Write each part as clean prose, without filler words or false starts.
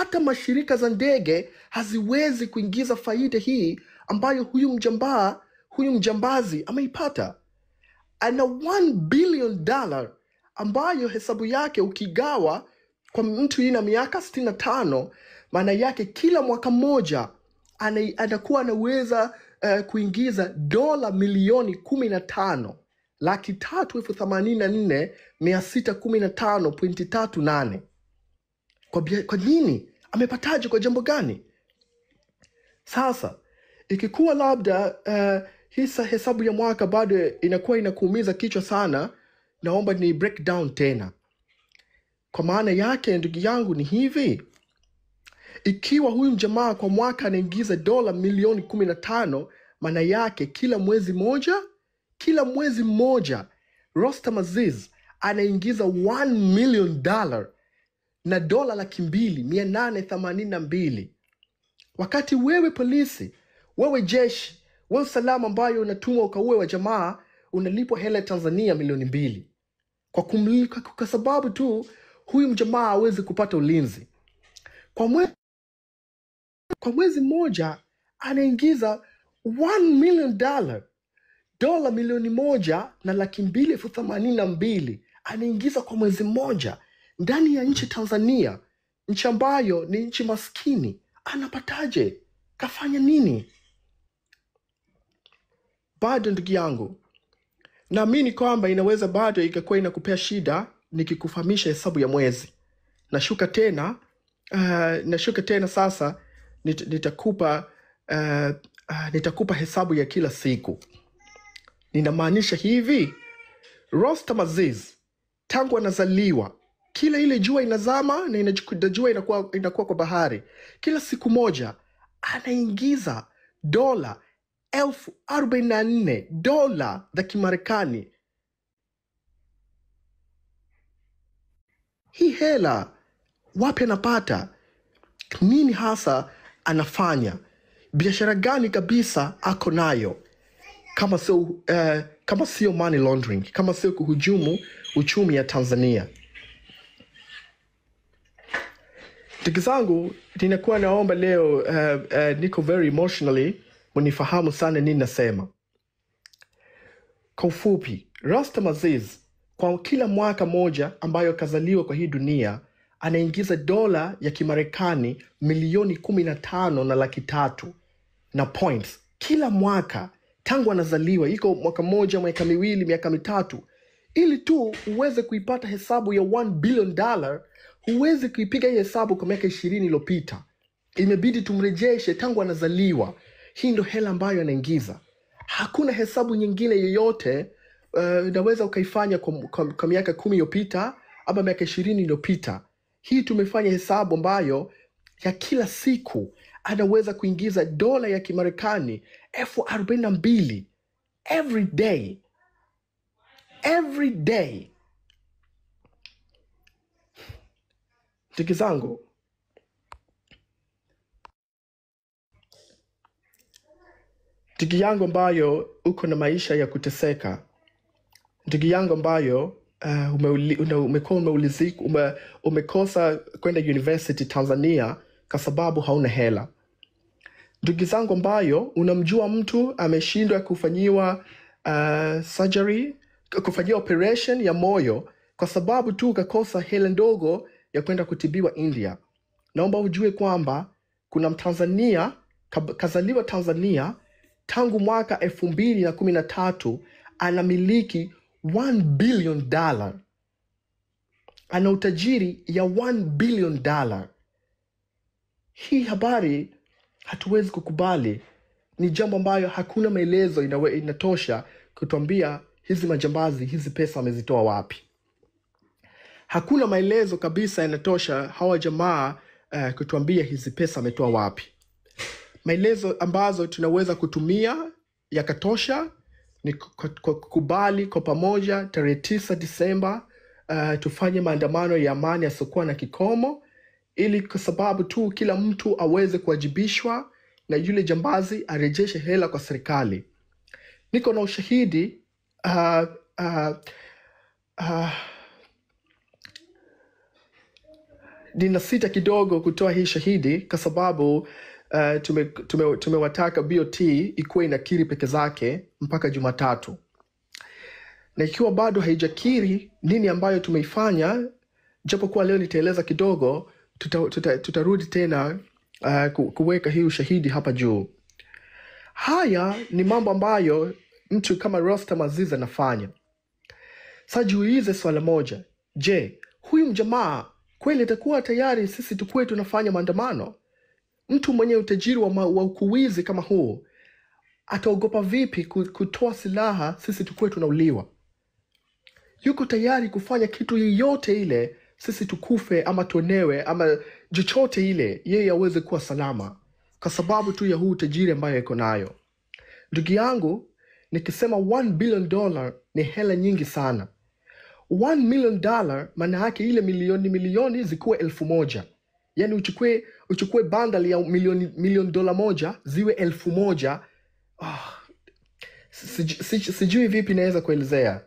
hata mashirika za ndege haziwezi kuingiza faida hii ambayo huyu mjambazi ameipata. Ana $1 billion ambayo hesabu yake ukigawa kwa mtu ina miaka 65, maana yake kila mwaka mmoja anakuwa anaweza kuingiza dola milioni 15,384,615.38. Kwa nini? Amepataje? Kwa jambo gani? Sasa ikikuwa labda hesabu ya mwaka bado inakuwa inakuumiza kichwa sana, naomba ni break down tena. Kwa maana yake ndugu yangu ni hivi: ikiwa huyu jamaa kwa mwaka anaingiza dola milioni 15, maana yake kila mwezi mmoja Rostam Aziz anaingiza $1 million na dola 2,882. Wakati wewe polisi, wewe jeshi, wewe usalama ambayo unatumwa ukaue wa jamaa, unalipwa hela Tanzania milioni 2 kwa sababu tu huyu mjamaa hawezi kupata ulinzi. Kwa mwezi mmoja anaingiza $1 million, dola milioni 1,282,082 anaingiza kwa mwezi mmoja ndani ya nchi Tanzania, nchi ambayo ni nchi maskini. Anapataje? Kafanya nini? Bado ndugu yangu, naamini kwamba inaweza bado ikakuwa inakupea shida nikikufahamisha hesabu ya mwezi. Nashuka tena sasa nitakupa hesabu ya kila siku. Ninamaanisha hivi: Rostam Aziz tangu anazaliwa, kila ile jua inazama na jua inakuwa kwa bahari, kila siku moja anaingiza dola 44,000 dola za Kimarekani. Hii hela wapi anapata? Nini hasa anafanya? Biashara gani kabisa ako nayo kama sio money laundering, kama sio kuhujumu uchumi ya Tanzania? Ndugu zangu, ninakuwa naomba leo niko very emotionally, mnifahamu sana nini nasema. Kwa ufupi, Rostam Aziz kwa kila mwaka moja ambayo kazaliwa kwa hii dunia anaingiza dola ya Kimarekani milioni 15,300 na points kila mwaka tangu anazaliwa. Iko mwaka moja, miaka miwili, miaka mitatu. Ili tu uweze kuipata hesabu ya $1 billion, huwezi kuipiga hii hesabu kwa miaka 20 iliyopita. Imebidi tumrejeshe tangu anazaliwa. Hii ndo hela ambayo anaingiza. Hakuna hesabu nyingine yoyote unaweza ukaifanya kwa miaka 10 iliyopita ama miaka 20 iliyopita. Hii tumefanya hesabu ambayo ya kila siku anaweza kuingiza dola ya Kimarekani 42,000 every day. Ndugu zangu, ndugu yangu ambayo uko na maisha ya kuteseka, ndugu yangu ambayo umekosa kwenda university Tanzania kwa sababu hauna hela, ndugu zangu ambayo unamjua mtu ameshindwa kufanyiwa surgery, kufanyiwa operation ya moyo kwa sababu tu kakosa hela ndogo ya kwenda kutibiwa India, naomba ujue kwamba kuna Mtanzania kazaliwa Tanzania tangu mwaka 2013 anamiliki $1 billion. Ana utajiri ya $1 billion. Hii habari hatuwezi kukubali. Ni jambo ambayo hakuna maelezo inatosha kutuambia hizi majambazi hizi pesa wamezitoa wapi. Hakuna maelezo kabisa yanatosha hawa jamaa kutuambia hizi pesa wametoa wapi. Maelezo ambazo tunaweza kutumia yakatosha ni kukubali kwa pamoja tarehe 9 Disemba tufanye maandamano ya amani yasiokuwa na kikomo, ili kwa sababu tu kila mtu aweze kuwajibishwa na yule jambazi arejeshe hela kwa serikali. Niko na ushahidi ninasita kidogo kutoa hii shahidi kwa sababu tumewataka BOT ikuwe inakiri peke zake mpaka Jumatatu, na ikiwa bado haijakiri nini ambayo tumeifanya, japo kuwa leo nitaeleza kidogo, tutarudi tena kuweka hii ushahidi hapa juu. Haya ni mambo ambayo mtu kama Rostam Aziz anafanya. Sasa jiulize swala moja, je, huyu mjamaa kweli atakuwa tayari sisi tukue tunafanya maandamano? Mtu mwenye utajiri wa ukuwizi kama huu ataogopa vipi kutoa silaha sisi tukue tunauliwa? Yuko tayari kufanya kitu yoyote ile sisi tukufe ama tuonewe ama chochote ile, yeye aweze kuwa salama kwa sababu tu ya huu utajiri ambayo iko nayo. Ndugu yangu, nikisema $1 billion ni hela nyingi sana. $1 million maana yake ile milioni zikuwe 1,000. Yani uchukue bundle ya milioni $1 ziwe 1,000. Sijui vipi naweza kuelezea.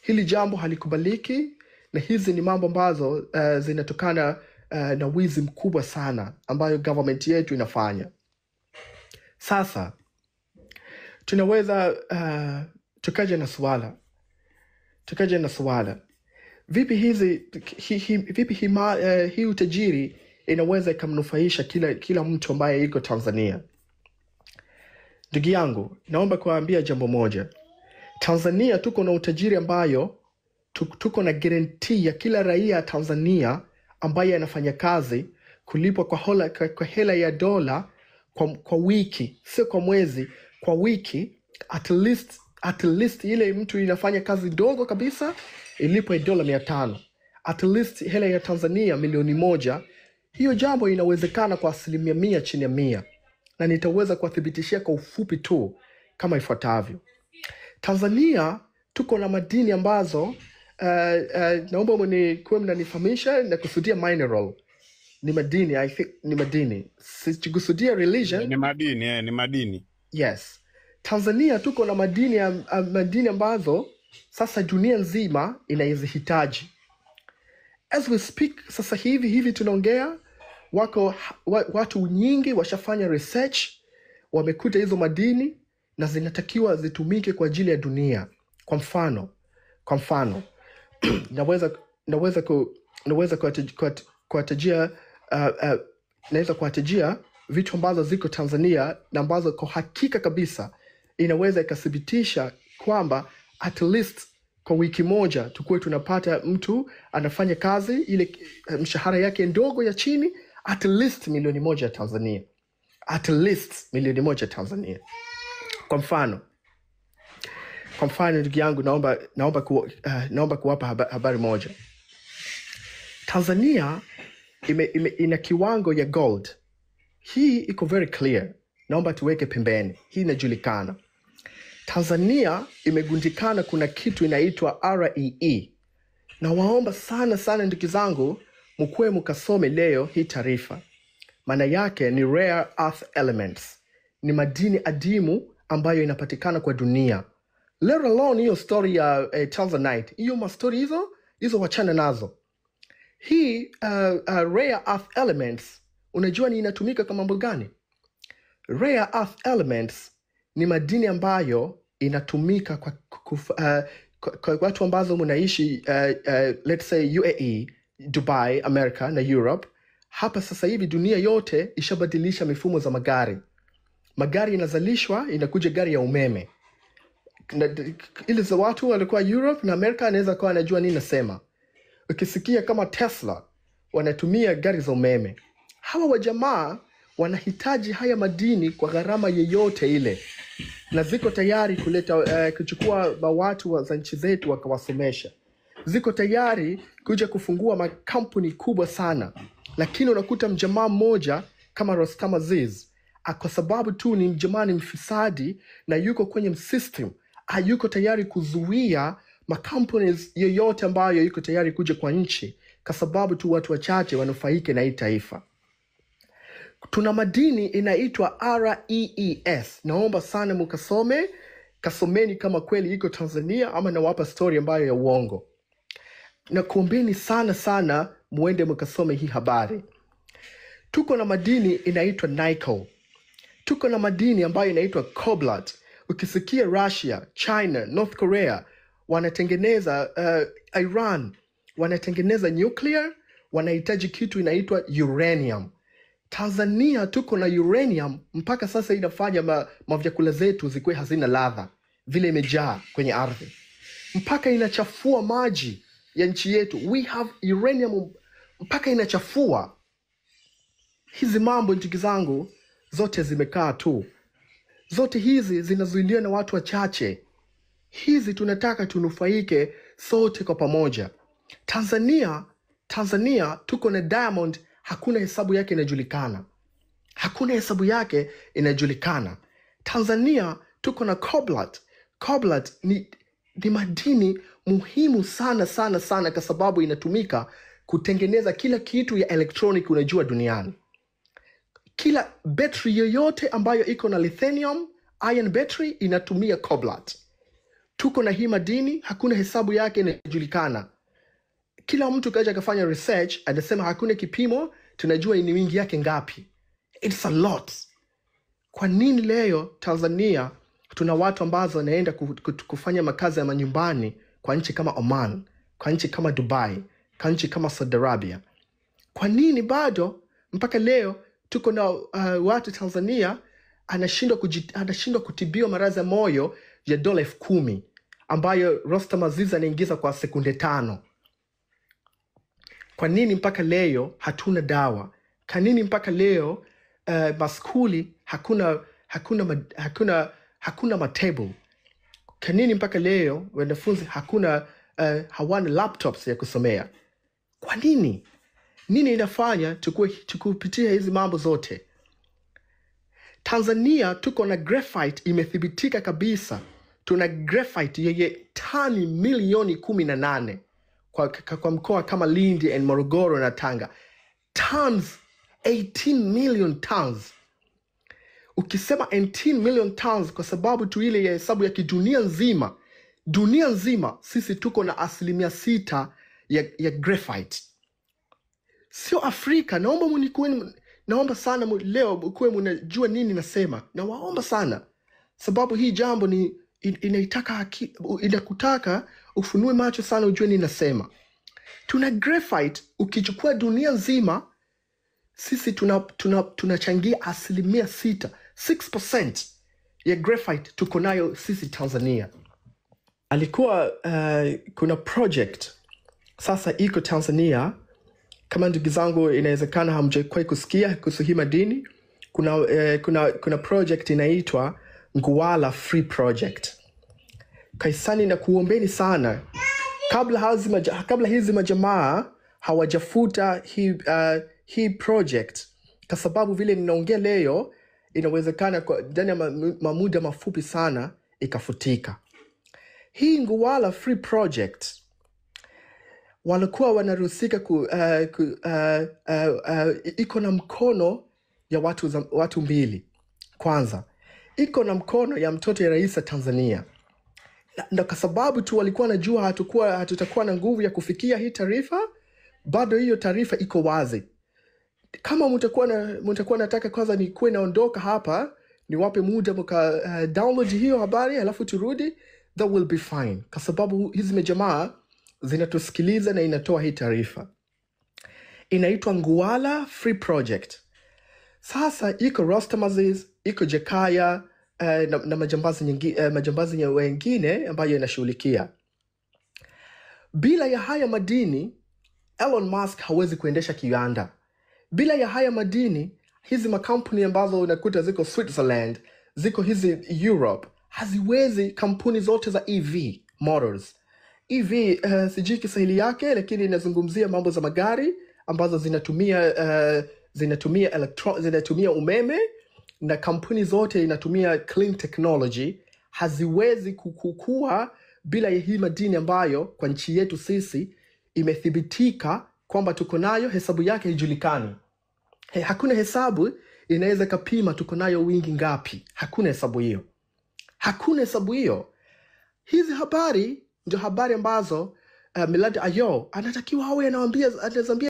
Hili jambo halikubaliki, na hizi ni mambo ambazo zinatokana na wizi mkubwa sana ambayo government yetu inafanya. Sasa tunaweza tukaje na swala. Vipi hii utajiri inaweza ikamnufaisha kila mtu ambaye yuko Tanzania? Ndugu yangu, naomba kuambia jambo moja. Tanzania tuko na utajiri ambayo tuko na guarantee ya kila raia Tanzania ambaye anafanya kazi kulipwa kwa hela ya dola kwa wiki, sio kwa mwezi, kwa wiki. At least ile mtu inafanya kazi dogo kabisa ilipwe dola 500. At least hela ya Tanzania milioni 1. Hiyo jambo inawezekana kwa 100% chini ya 100, na nitaweza kuwathibitishia kwa ufupi tu kama ifuatavyo. Tanzania tuko na madini ambazo naomba kuwe mnanifahamisha na kusudia mineral. Ni madini, I think ni madini. Sikusudia religion. Ni madini. Yes. Tanzania tuko na madini ambazo sasa dunia nzima inazihitaji. As we speak, sasa hivi tunaongea, watu nyingi washafanya research, wamekuta hizo madini na zinatakiwa zitumike kwa ajili ya dunia. Kwa mfano naweza kuwatajia vitu ambazo ziko Tanzania na ambazo kwa hakika kabisa inaweza ikathibitisha kwamba at least kwa wiki moja tukue tunapata mtu anafanya kazi ile mshahara yake ndogo ya chini at least milioni 1 ya Tanzania. At least milioni 1 ya Tanzania. Kwa mfano ndugu yangu, naomba kuwapa habari moja. Tanzania ina kiwango ya gold. Hii iko very clear. Naomba tuweke pembeni. Hii inajulikana. Tanzania imegundikana kuna kitu inaitwa REE. Na waomba sana ndugu zangu mkue mkasome leo hii taarifa. Maana yake ni rare earth elements. Ni madini adimu ambayo inapatikana kwa dunia. Let alone hiyo story ya Tanzanite. Hiyo mastori hizo wachana nazo. Hii rare earth elements, unajua ni inatumika kama mambo gani? Rare earth elements ni madini ambayo inatumika kwa watu ambazo mnaishi let's say UAE, Dubai, America na Europe. Hapa sasa hivi dunia yote ishabadilisha mifumo za magari. Magari inazalishwa, inakuja gari ya umeme. Ile za watu walikuwa Europe na America anaweza kuwa anajua nini nasema. Ukisikia kama Tesla wanatumia gari za umeme. Hawa wajamaa wanahitaji haya madini kwa gharama yeyote ile, na ziko tayari kuchukua watu za nchi zetu wakawasomesha. Ziko tayari kuja kufungua makampuni kubwa sana, lakini unakuta mjamaa mmoja kama Rostam Aziz, kwa sababu tu ni mjamaa ni mfisadi na yuko kwenye system, hayuko tayari kuzuia makampuni yoyote ambayo yuko tayari kuja kwa nchi, kwa sababu tu watu wachache wanufaike na hii taifa. Tuna madini inaitwa REES. Naomba sana kasomeni kama kweli iko Tanzania ama nawapa story ambayo ya uongo. Na kuombeni sana muende mkasome hii habari. Tuko na madini inaitwa nickel. Tuko na madini ambayo inaitwa cobalt. Ukisikia Russia, China, North Korea wanatengeneza Iran wanatengeneza nuclear, wanahitaji kitu inaitwa uranium. Tanzania tuko na uranium mpaka sasa inafanya mavyakula zetu zikuwe hazina ladha vile imejaa kwenye ardhi. Mpaka inachafua maji ya nchi yetu. We have uranium mpaka inachafua. Hizi mambo ndugu zangu zote zimekaa tu. Zote hizi zinazuiliwa na watu wachache. Hizi tunataka tunufaike sote kwa pamoja. Tanzania tuko na diamond, hakuna hesabu yake inajulikana. Hakuna hesabu yake inajulikana. Tanzania tuko na cobalt. Cobalt ni madini muhimu sana sana sana kwa sababu inatumika kutengeneza kila kitu ya electronic unajua duniani. Kila battery yoyote ambayo iko na lithium ion battery inatumia cobalt. Tuko na hii madini, hakuna hesabu yake inajulikana. Kila mtu kaja kafanya research, anasema hakuna kipimo, tunajua ni wingi yake ngapi. It's a lot. Kwa nini leo Tanzania tuna watu ambazo wanaenda kufanya makazi ya manyumbani kwa nchi kama Oman, kwa nchi kama Dubai, kwa nchi kama Saudi Arabia? Kwa nini bado mpaka leo tuko na watu Tanzania anashindwa kutibiwa maradhi ya moyo ya $10,000 ambayo Rostam Aziz anaingiza kwa sekunde 5? Kwa nini mpaka leo hatuna dawa? Kwa nini mpaka leo maskuli hakuna matable? Kwa nini mpaka leo wanafunzi hawana laptops ya kusomea? Kwa nini? Nini inafanya tukupitia hizi mambo zote? Tanzania tuko na graphite imethibitika kabisa. Tuna graphite yenye tani milioni 18 kwa mkoa kama Lindi and Morogoro na Tanga. Tons, 18 million tons. Ukisema 18 million tons kwa sababu tu ile ya hesabu ya kidunia nzima. Dunia nzima sisi tuko na 6% ya graphite. Sio Afrika. Naomba sana leo kuwe mnajua nini nasema. Nawaomba sana. Sababu hii jambo ni inakutaka ufunue macho sana ujue nini nasema. Tuna graphite, ukichukua dunia nzima sisi tunachangia 6% ya graphite tuko nayo sisi Tanzania. Kuna project sasa iko Tanzania. Kama ndugu zangu inawezekana hamjawahi kusikia kuhusu hii madini. Kuna project inaitwa Nguala Free Project. Kaisani na kuombeni sana kabla hizi majamaa hawajafuta hii project, kwa sababu vile ninaongea leo inawezekana kwa ndani ya muda mafupi sana ikafutika. Hii Nguala Free Project walikuwa wanaruhusika iko na mkono ya watu mbili. Kwanza iko na mkono ya mtoto ya rais wa Tanzania. Na kwa sababu tu walikuwa najua hatutakuwa na nguvu ya kufikia hii taarifa, bado hiyo taarifa iko wazi. Kama mtakuwa nataka kwanza nikuwe naondoka hapa, niwape muda download hiyo habari alafu turudi, that will be fine. Kwa sababu hizi majamaa zinatusikiliza na inatoa hii taarifa. Inaitwa Nguala Free Project. Sasa iko Rostam Aziz, iko Jakaya na majambazi wengine ambayo inashughulikia. Bila ya haya madini, Elon Musk hawezi kuendesha kiwanda. Bila ya haya madini, hizi makampuni ambazo unakuta ziko Switzerland, ziko hizi Europe, haziwezi, kampuni zote za EV motors. EV sijui Kiswahili yake, lakini inazungumzia mambo za magari ambazo zinatumia umeme, na kampuni zote inatumia clean technology. Haziwezi kukua bila ya hii madini ambayo kwa nchi yetu sisi imethibitika kwamba tuko nayo, hesabu yake haijulikani. Hakuna hesabu inaweza kapima tuko nayo wingi ngapi. Hakuna hesabu hiyo. Hakuna hesabu hiyo. Hizi habari ndio habari ambazo Millard Ayo anatakiwa awe anazambia